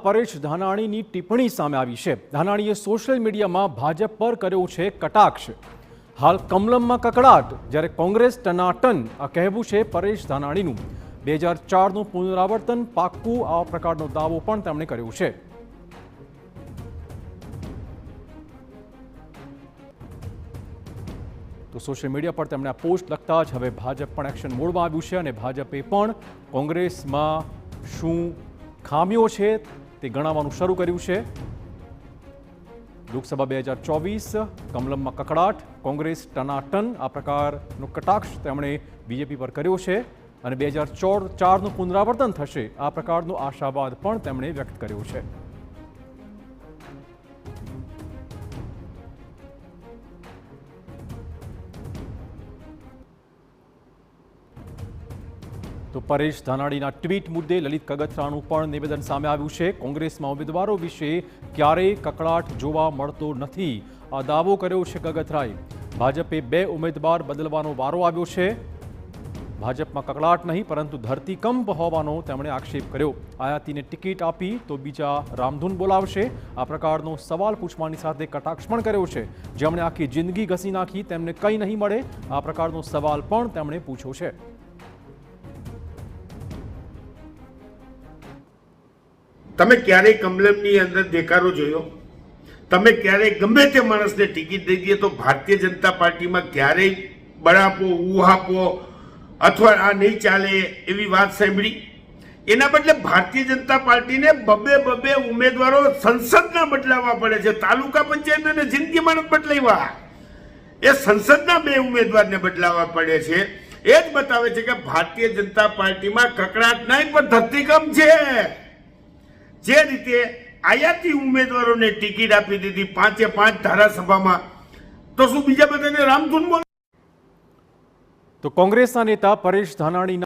પરેશ ધાનાણીની ટિપ્પણી સામે આવી છે। ધાનાણીએ સોશિયલ મીડિયામાં ભાજપ પર કર્યો છે કટાક્ષ। હાલ કમલમમાં કકડાટ, જ્યારે કોંગ્રેસ ટનાટન આ કહેવું છે પરેશ ધાનાણીનું। 2004નું પુનરાવર્તન પાક્કું, આ પ્રકારનો દાવો પણ તેમણે કર્યો છે। તો સોશિયલ મીડિયા પર તેમણે આ પોસ્ટ લખતા જ હવે ભાજપ પણ એક્શન મોડમાં આવ્યું છે અને ભાજપે પણ કોંગ્રેસમાં શું ખામીઓ છે તે ગણાવવાનું શરૂ કર્યું છે। લોકસભા 2024 કમલમમાં કકડાટ, કોંગ્રેસ ટનાટન, આ પ્રકારનો કટાક્ષ તેમણે બીજેપી પર કર્યો છે અને 2004નું પુનરાવર્તન થશે આ પ્રકારનો આશાવાદ પણ તેમણે વ્યક્ત કર્યો છે। તો પરેશ ધાનાણીના ટ્વીટ મુદ્દે લલિત કગથરાનું પણ નિવેદન સામે આવ્યું છે। કોંગ્રેસમાં ઉમેદવારો વિશે ક્યારેય કકળાટ જોવા મળતો નથી, આ દાવો કર્યો છે કગથરાએ। ભાજપે 2 ઉમેદવાર બદલવાનો વારો આવ્યો છે। ભાજપમાં કકળાટ નહીં પરંતુ ધરતીકંપ હોવાનો તેમણે આક્ષેપ કર્યો। આયાતીને ટિકિટ આપી તો બીજા રામધૂન બોલાવશે, આ પ્રકારનો સવાલ પૂછવાની સાથે કટાક્ષ પણ કર્યો છે। જેમણે આખી જિંદગી ઘસી નાખી તેમને કંઈ નહીં મળે, આ પ્રકારનો સવાલ પણ તેમણે પૂછ્યો છે। તમે ક્યારેય કમલમની અંદર દેખાડો જોયો? તમે ક્યારેય ગમે તે માણસને ટિકિટ દઈ દઈએ તો ભારતીય જનતા પાર્ટીમાં ક્યારેય બળાપો, ઉહાપો અથવા આ નહીં ચાલે એવી વાત સાંભળી? એના બદલે ભારતીય જનતા પાર્ટીને બબે ઉમેદવારો સંસદના બદલાવવા પડે છે। તાલુકા પંચાયતને જિંદગીમાં બદલાવ્યા, એ સંસદના 2 ઉમેદવારને બદલાવવા પડે છે। એ જ બતાવે છે કે ભારતીય જનતા પાર્ટીમાં કકડાટ નહીં પણ ધરતીકંપ છે। જે રીતે આયાતી ઉમેદવારોને ટિકિટ આપી દીધી 5 ધારાસભામાં, તો શું બીજા બધાને રામધૂન બોલ? તો કોંગ્રેસના નેતા પરેશ ધાનાણીના